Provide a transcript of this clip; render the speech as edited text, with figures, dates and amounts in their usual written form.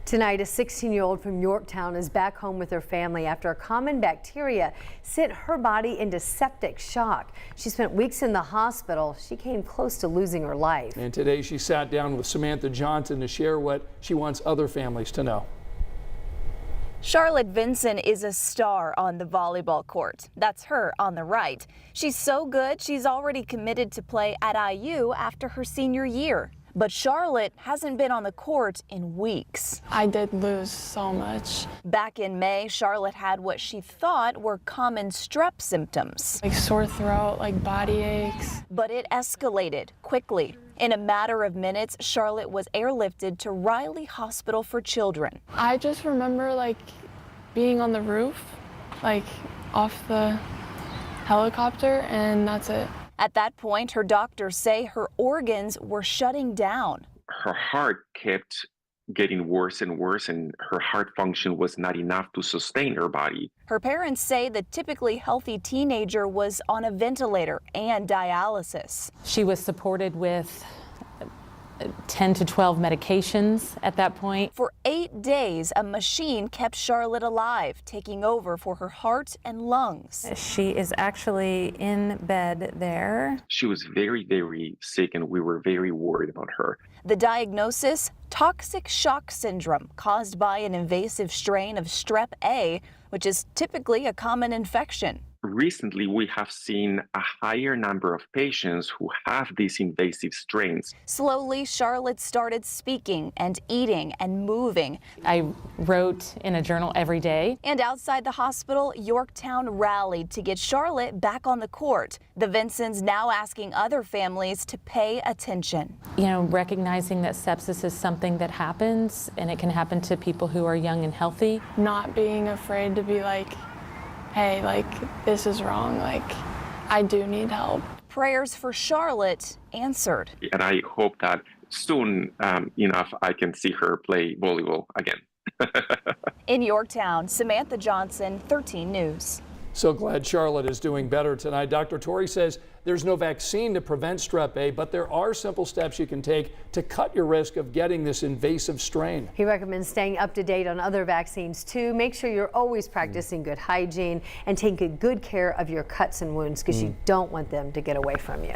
Tonight, a 16-year-old from Yorktown is back home with her family after a common bacteria sent her body into septic shock. She spent weeks in the hospital. She came close to losing her life. And today she sat down with Samantha Johnson to share what she wants other families to know. Charlotte Vinson is a star on the volleyball court. That's her on the right. She's so good, she's already committed to play at IU after her senior year. But Charlotte hasn't been on the court in weeks. I did lose so much. Back in May, Charlotte had what she thought were common strep symptoms. Like sore throat, like body aches. But it escalated quickly. In a matter of minutes, Charlotte was airlifted to Riley Hospital for Children. I just remember like being on the roof, like off the helicopter, and that's it. At that point, her doctors say her organs were shutting down. Her heart kept getting worse and worse, and her heart function was not enough to sustain her body. Her parents say the typically healthy teenager was on a ventilator and dialysis. She was supported with 10 to 12 medications at that point. For 8 days, a machine kept Charlotte alive, taking over for her heart and lungs. She is actually in bed there. She was very, very sick, and we were very worried about her. The diagnosis? Toxic shock syndrome, caused by an invasive strain of strep A, which is typically a common infection. Recently, we have seen a higher number of patients who have these invasive strains. Slowly, Charlotte started speaking and eating and moving. I wrote in a journal every day. And outside the hospital, Yorktown rallied to get Charlotte back on the court. The Vinsons now asking other families to pay attention. You know, recognizing that sepsis is something that happens, and it can happen to people who are young and healthy. Not being afraid to be like, hey, like, this is wrong, like, I do need help. Prayers for Charlotte answered. And I hope that soon enough I can see her play volleyball again. In Yorktown, Samantha Johnson, 13 News. So glad Charlotte is doing better tonight. Dr. Torrey says there's no vaccine to prevent strep A, but there are simple steps you can take to cut your risk of getting this invasive strain. He recommends staying up to date on other vaccines too. Make sure you're always practicing good hygiene and taking good care of your cuts and wounds because you don't want them to get away from you.